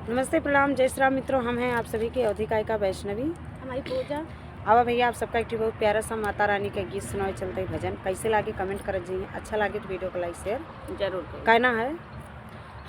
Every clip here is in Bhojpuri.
नमस्ते, प्रणाम, जय श्री राम मित्रों। हम हैं आप सभी के अवधि गायिका वैष्णवी। हमारी पूजा। आवा भैया, आप सबका एक बहुत प्यारा सा माता रानी का गीत सुनाए चलते भजन कैसे लागे कमेंट कर जाइए। अच्छा लागे तो वीडियो को लाइक शेयर जरूर करें। कहना है।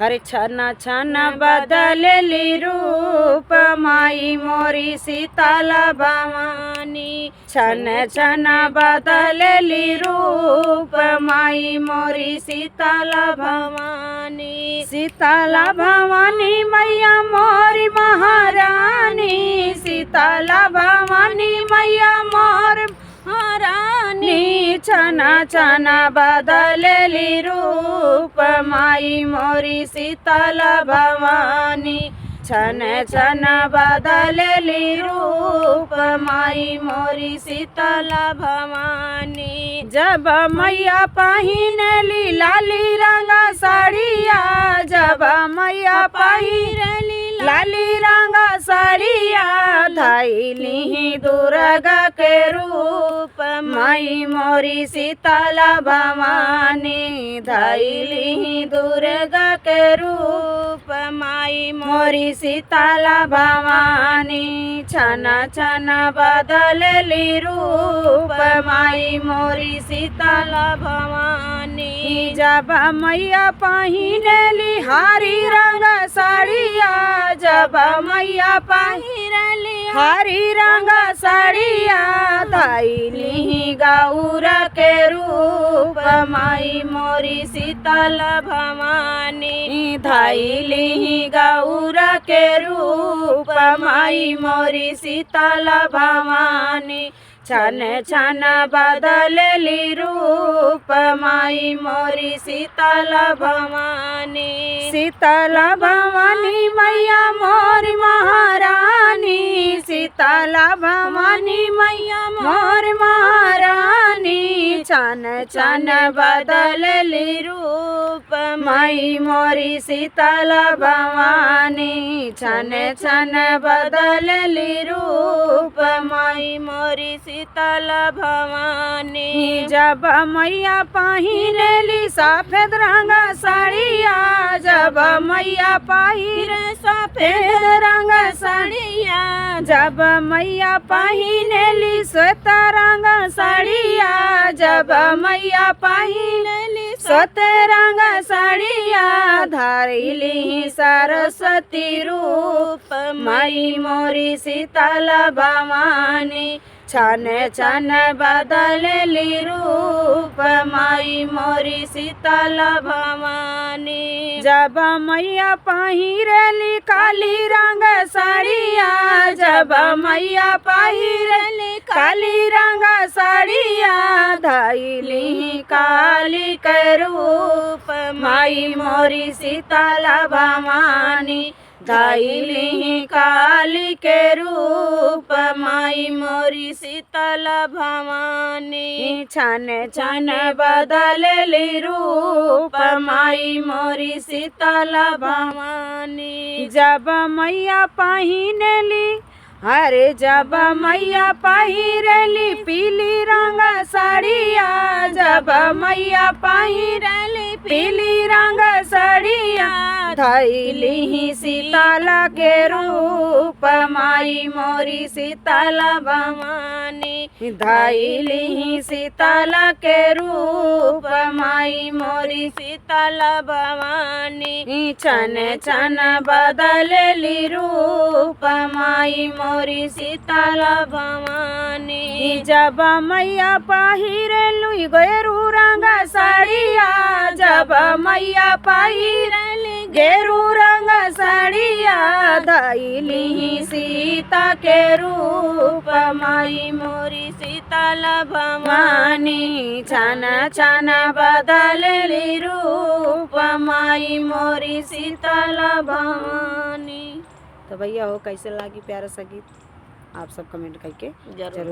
हरे छना छना बदलली रूप माई मोरी सीताला भवानी, छन छन बदलली रूप माई मोरी सीताला भवानी। सीताला भवानी मैया मोरी महारानी, सीताला भवानी मैया मोर महारानी। छना छना बदलली रूप माई मोरी सीताला भवानी, छन छन बदलली रूप माई मोरी सीताला भवानी। जब मैया पहिनली लाली रंगा साड़िया, जब मैया पहिनली लाली रंगा साड़िया, धैली दुर्गा के रूप माई मोरी सीताला भवानी, धैली दुर्गा के रूप माई मोरी सीताला भवानी। छना छना बदलली रूप माई मोरी सीताला भवानी। जब मैया पहिनली हरी रंग साड़िया, जब मैया पहिनली हरी रंग साड़िया, धैली गौरा के रूप माई मोरी सीताला भवानी, धैली गौरा के रूप माई मोरी सीताला भवानी। छन छन बदलली रूप माई मोरी सीताला भवानी। सीताला भवानी मैया मोरी महारानी, सीताला भवानी मैया मोरी महारानी। छन छन बदलली रूप माई मोरी सीताला भवानी, छन छन बदलली रूप माई मोरी सीताला भवानी। जब मैया पहिनली सफेद रंग साड़िया, जब मैया पहिरे सफेद रंग साड़िया, जब मैया पहिनली श्वेत रंग साड़िया, जब मैया पहिनली श्वेत रंग साड़िया, धैली सरस्वती रूप माई मोरी सीताला भवानी। छन छन बदलली रूप माई मोरी सीताला भवानी। जब मैया पहिरली काली रंग साड़िया, जब मैया पहिरली काली रंग साड़िया, धैली काली के रूप माई मोरी सीताला भवानी, धैली काली के रूप माई मोरी सीताला भवानी। छन छन बदलली रूप माई मोरी सीताला भवानी। जब मैया पहिनली अरे जब मैया पहिरली पीली रंग साड़िया, जब मैया पहिरली पीली रंग साड़िया, धैली सीताला के रूप माई मोरी सीताला भवानी, धैली सीताला के रूप माई मोरी सीताला भवानी। छन छन बदलली रूप माई मोरी सीताला भवानी। जब मैया पहिरली गेरू रंग साड़िया, जब मैया पहिरली गेरू रंग साड़िया, धैली सीता के रूप माई मोरी सीताला भवानी। छन छन बदलली रूप माई मोरी सीताला भवानी। तो भैया हो कैसे लागी प्यारा सा गीत, आप सब कमेंट करके जरूर